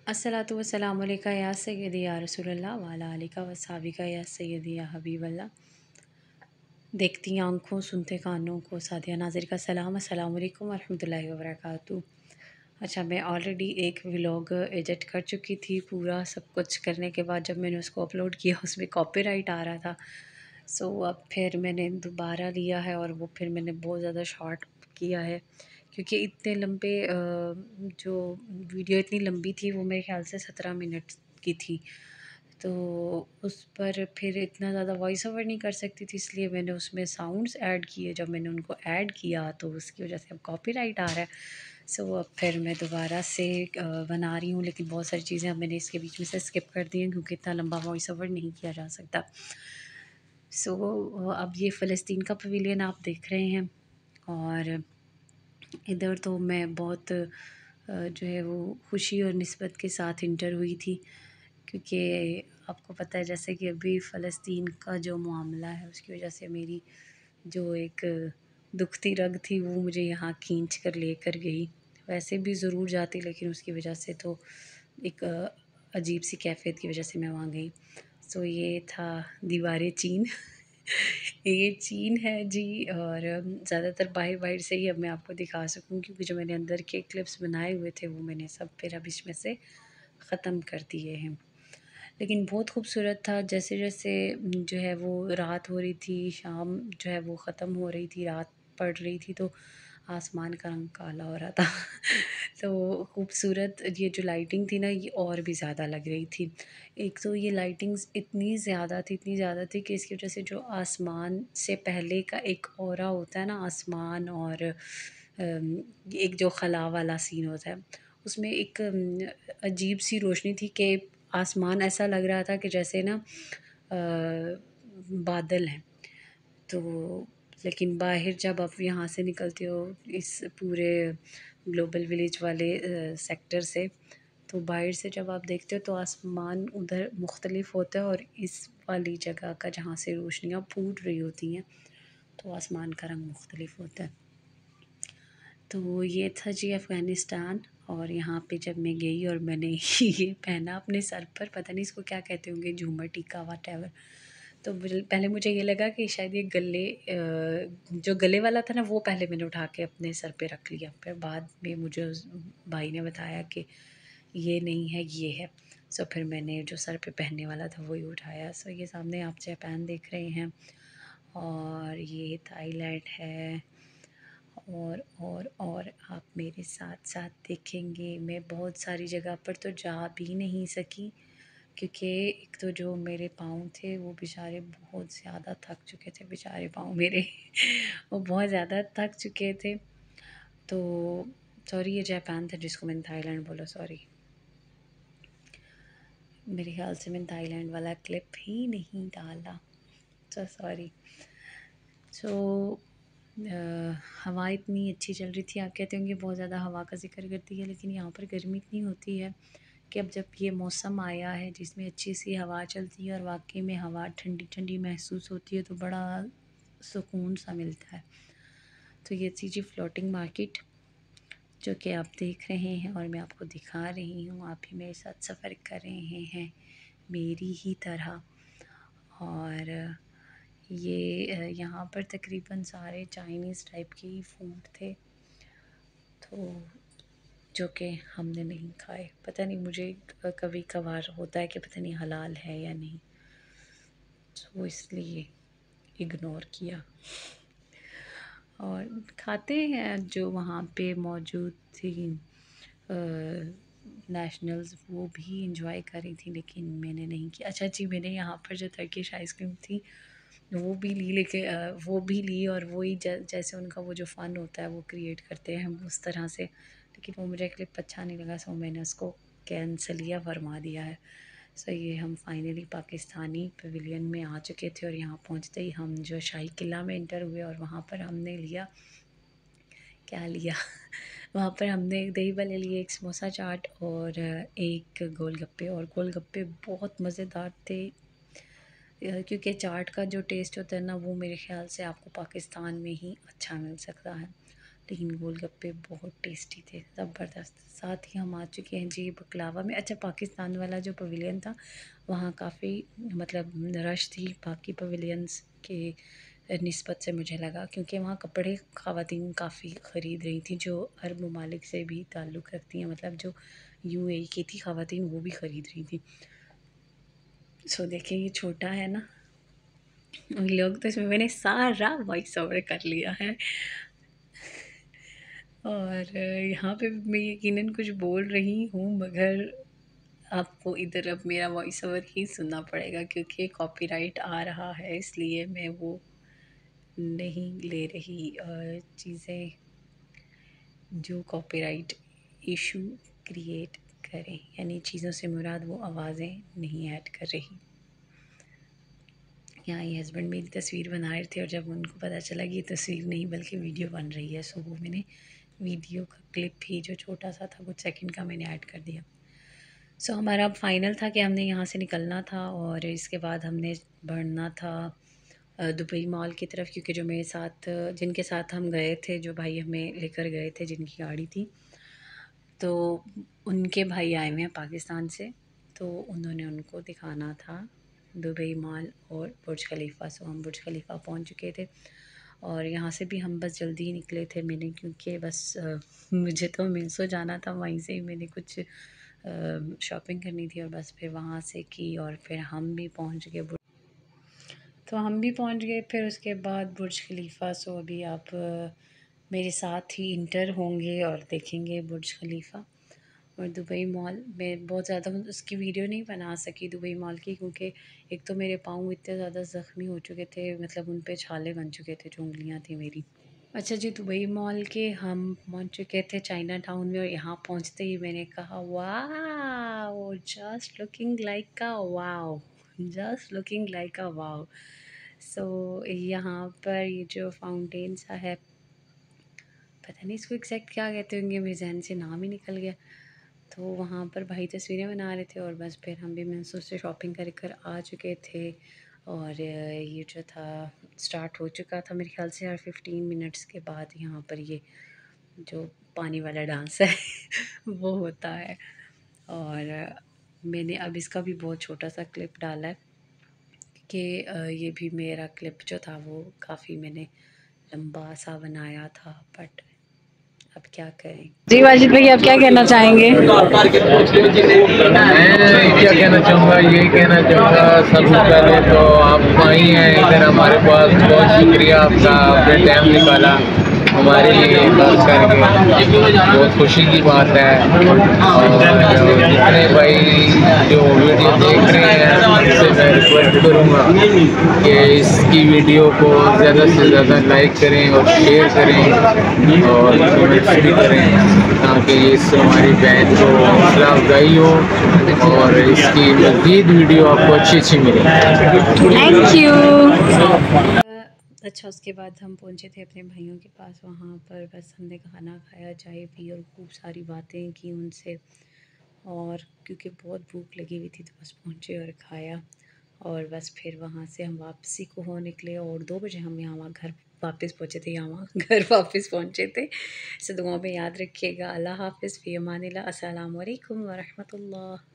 अस्सलातु वस्सलामु अलैका या सय्यदी या रसूलल्लाह वाला आलिका वसहाबिका या सय्यदी या हबीबल्लाह। देखती आँखों सुनते कानों को सादिया नाज़िर का सलाम, अस्सलामु अलैकुम वरहमतुल्लाहि वबरकातुहू। अच्छा, मैं ऑलरेडी एक व्लॉग एडिट कर चुकी थी। पूरा सब कुछ करने के बाद जब मैंने उसको अपलोड किया उसमें कॉपीराइट आ रहा था। सो अब फिर मैंने दोबारा लिया है और वो फिर मैंने बहुत ज़्यादा शॉर्ट किया है, क्योंकि इतने लंबे जो वीडियो इतनी लंबी थी वो मेरे ख़्याल से 17 मिनट की थी, तो उस पर फिर इतना ज़्यादा वॉइस ओवर नहीं कर सकती थी, इसलिए मैंने उसमें साउंड्स ऐड किए। जब मैंने उनको ऐड किया तो उसकी वजह से अब कॉपीराइट आ रहा है। सो अब फिर मैं दोबारा से बना रही हूँ, लेकिन बहुत सारी चीज़ें अब मैंने इसके बीच में से स्किप कर दी हैं क्योंकि इतना लंबा वॉइस ओवर नहीं किया जा सकता। सो अब ये फ़लस्तीन का पवेलियन आप देख रहे हैं, और इधर तो मैं बहुत जो है वो खुशी और निस्बत के साथ इंटर हुई थी, क्योंकि आपको पता है जैसे कि अभी फ़लस्तीन का जो मामला है उसकी वजह से मेरी जो एक दुखती रग थी वो मुझे यहाँ खींच कर लेकर गई। वैसे भी ज़रूर जाती, लेकिन उसकी वजह से तो एक अजीब सी कैफ़ियत की वजह से मैं वहाँ गई। सो ये था दीवारे चीन। ये चीन है जी, और ज़्यादातर बाहर-बाहर से ही अब मैं आपको दिखा सकूँ, क्योंकि जो मैंने अंदर के क्लिप्स बनाए हुए थे वो मैंने सब फिर अब इसमें से ख़त्म कर दिए हैं। लेकिन बहुत खूबसूरत था। जैसे-जैसे जो है वो रात हो रही थी, शाम जो है वो ख़त्म हो रही थी, रात पड़ रही थी, तो आसमान का रंग काला हो रहा था। तो खूबसूरत ये जो लाइटिंग थी ना, ये और भी ज़्यादा लग रही थी। एक तो ये लाइटिंग्स इतनी ज़्यादा थी कि इसकी वजह से जो आसमान से पहले का एक ऑरा होता है ना, आसमान और एक जो खला वाला सीन होता है, उसमें एक अजीब सी रोशनी थी कि आसमान ऐसा लग रहा था कि जैसे ना बादल हैं। तो लेकिन बाहर जब आप यहाँ से निकलते हो इस पूरे ग्लोबल विलेज वाले सेक्टर से, तो बाहर से जब आप देखते हो तो आसमान उधर मुख्तलिफ होता है, और इस वाली जगह का जहाँ से रोशनियाँ फूट रही होती हैं तो आसमान का रंग मुख्तलिफ होता है। तो ये था जी अफ़गानिस्तान। और यहाँ पे जब मैं गई और मैंने ये पहना अपने सर पर, पता नहीं इसको क्या कहते होंगे, झूमर टीका व्हाटएवर। तो पहले मुझे ये लगा कि शायद ये गले जो गले वाला था ना वो पहले मैंने उठा के अपने सर पे रख लिया, फिर बाद में मुझे उस भाई ने बताया कि ये नहीं है, ये है। सो फिर मैंने जो सर पे पहनने वाला था वही उठाया। सो ये सामने आप जापान देख रहे हैं, और ये थाईलैंड है, और आप मेरे साथ साथ देखेंगे। मैं बहुत सारी जगह पर तो जा भी नहीं सकी, क्योंकि एक तो जो मेरे पाँव थे वो बेचारे बहुत ज़्यादा थक चुके थे, बेचारे पाँव मेरे वो बहुत ज़्यादा थक चुके थे। तो सॉरी, ये जापान था जिसको मैंने थाईलैंड बोला, सॉरी। मेरे ख़्याल से मैंने थाईलैंड वाला क्लिप ही नहीं डाला, सो सॉरी। सो हवा इतनी अच्छी चल रही थी। आप कहते होंगे बहुत ज़्यादा हवा का ज़िक्र करती है, लेकिन यहाँ पर गर्मी इतनी होती है कि अब जब ये मौसम आया है जिसमें अच्छी सी हवा चलती है और वाकई में हवा ठंडी ठंडी महसूस होती है, तो बड़ा सुकून सा मिलता है। तो ये थी जी फ्लोटिंग मार्केट जो कि आप देख रहे हैं, और मैं आपको दिखा रही हूँ। आप भी मेरे साथ सफ़र कर रहे हैं मेरी ही तरह। और ये यहाँ पर तकरीबन सारे चाइनीज़ टाइप के ही फूड थे, तो जो कि हमने नहीं खाए। पता नहीं, मुझे कभी कभार होता है कि पता नहीं हलाल है या नहीं, तो इसलिए इग्नोर किया। और खाते हैं जो वहाँ पे मौजूद थी नेशनल्स, वो भी इंजॉय करी थी, लेकिन मैंने नहीं किया। अच्छा जी, मैंने यहाँ पर जो टर्किश आइसक्रीम थी वो भी ली, लेकिन वो भी ली, और वही जैसे उनका वो जो फ़न होता है वो क्रिएट करते हैं उस तरह से, लेकिन वो मुझे क्लिप अच्छा नहीं लगा, सो मैंने उसको कैंसिल या फरमा दिया है। सो ये हम फाइनली पाकिस्तानी पवेलियन में आ चुके थे, और यहाँ पहुँचते ही हम जो शाही किला में इंटर हुए, और वहाँ पर हमने लिया, क्या लिया वहाँ पर हमने एक दही भल्ले लिए, एक समोसा चाट और एक गोलगप्पे। और गोलगप्पे बहुत मज़ेदार थे, क्योंकि चाट का जो टेस्ट होता है ना वो मेरे ख़्याल से आपको पाकिस्तान में ही अच्छा मिल सकता है। लेकिन गोलगप्पे बहुत टेस्टी थे, ज़बरदस्त। साथ ही हम आ चुके हैं जी बकलावा में। अच्छा, पाकिस्तान वाला जो पवेलियन था वहाँ काफ़ी मतलब रश थी बाकी पवेलियंस के निस्बत से मुझे लगा, क्योंकि वहाँ कपड़े ख़वातीन काफ़ी ख़रीद रही थी जो अरब ममालिक से भी ताल्लुक़ रखती हैं, मतलब जो UAE की थी ख़वातीन वो भी ख़रीद रही थी। सो देखिए ये छोटा है ना उन लोग, तो इसमें मैंने सारा वॉइस ओवर कर लिया है। और यहाँ पे मैं यकीनन कुछ बोल रही हूँ, मगर आपको इधर अब मेरा वॉइस ओवर ही सुनना पड़ेगा, क्योंकि कॉपीराइट आ रहा है, इसलिए मैं वो नहीं ले रही चीज़ें जो कॉपीराइट इशू क्रिएट करें, यानी चीज़ों से मुराद वो आवाज़ें नहीं ऐड कर रही। यहाँ ये हस्बैंड मेरी तस्वीर बना रहे थे और जब उनको पता चला कि ये तस्वीर नहीं बल्कि वीडियो बन रही है, सो वो मैंने वीडियो का क्लिप ही जो छोटा सा था कुछ सेकंड का मैंने ऐड कर दिया। सो हमारा अब फाइनल था कि हमने यहाँ से निकलना था और इसके बाद हमने बढ़ना था दुबई मॉल की तरफ, क्योंकि जो मेरे साथ जिनके साथ हम गए थे, जो भाई हमें लेकर गए थे जिनकी गाड़ी थी, तो उनके भाई आए हुए हैं पाकिस्तान से, तो उन्होंने उनको दिखाना था दुबई मॉल और बुर्ज खलीफ़ा। सो हम बुर्ज खलीफ़ा पहुंच चुके थे और यहाँ से भी हम बस जल्दी ही निकले थे मैंने, क्योंकि बस मुझे तो मीसो जाना था, वहीं से ही मैंने कुछ शॉपिंग करनी थी और बस फिर वहाँ से की और फिर हम भी पहुँच गए। तो हम भी पहुँच गए फिर उसके बाद बुर्ज खलीफ़ा। सो अभी आप मेरे साथ ही इंटर होंगे और देखेंगे बुर्ज खलीफ़ा और दुबई मॉल। मैं बहुत ज़्यादा उसकी वीडियो नहीं बना सकी दुबई मॉल की, क्योंकि एक तो मेरे पाँव इतने ज़्यादा ज़ख्मी हो चुके थे, मतलब उन पे छाले बन चुके थे जो उंगलियाँ थी मेरी। अच्छा जी, दुबई मॉल के हम पहुंच चुके थे चाइना टाउन में और यहाँ पहुंचते ही मैंने कहा wow, just looking like a wow, just looking like a wow. So यहाँ पर ये जो फाउंटेन सा है, पता नहीं इसको एग्जैक्ट क्या कहते होंगे, मेरे जहन से नाम ही निकल गया। तो वहाँ पर भाई तस्वीरें बना रहे थे और बस फिर हम भी मीशो से शॉपिंग कर आ चुके थे और ये जो था स्टार्ट हो चुका था मेरे ख्याल से यार 15 मिनट्स के बाद यहाँ पर ये जो पानी वाला डांस है वो होता है। और मैंने अब इसका भी बहुत छोटा सा क्लिप डाला है कि ये भी मेरा क्लिप जो था वो काफ़ी मैंने लंबा सा बनाया था, बट अब क्या करें। जी वाजिद भाई, आप क्या कहना चाहेंगे? मैं क्या कहना चाहूँगा, यही कहना चाहूँगा सबसे पहले तो आप आई हैं इधर हमारे पास, बहुत शुक्रिया आपका, आपने टाइम निकाला हमारे लिए बात करके, बहुत खुशी की बात है। और जितने भाई जो वीडियो देख रहे हैं उनसे मैं रिक्वेस्ट करूँगा कि इसकी वीडियो को ज़्यादा से ज़्यादा लाइक करें और शेयर करें और कमेंट्स भी करें, ताकि इस हमारी बहन को हौसला अफजाई हो और इसकी मज़ीद वीडियो आपको अच्छी अच्छी मिले। Thank you. अच्छा, उसके बाद हम पहुंचे थे अपने भाइयों के पास, वहाँ पर बस हमने खाना खाया, चाय पी और खूब सारी बातें की उनसे, और क्योंकि बहुत भूख लगी हुई थी तो बस पहुँचे और खाया और बस फिर वहाँ से हम वापसी को हो निकले और 2 बजे हम यहाँ घर वापस पहुँचे थे, यहाँ घर वापस पहुँचे थे। सो दुआ में याद रखिएगा। अल्लाह हाफ़िज़, फ़ी अमानिल्लाह, अस्सलामु अलैकुम व रहमतुल्लाह।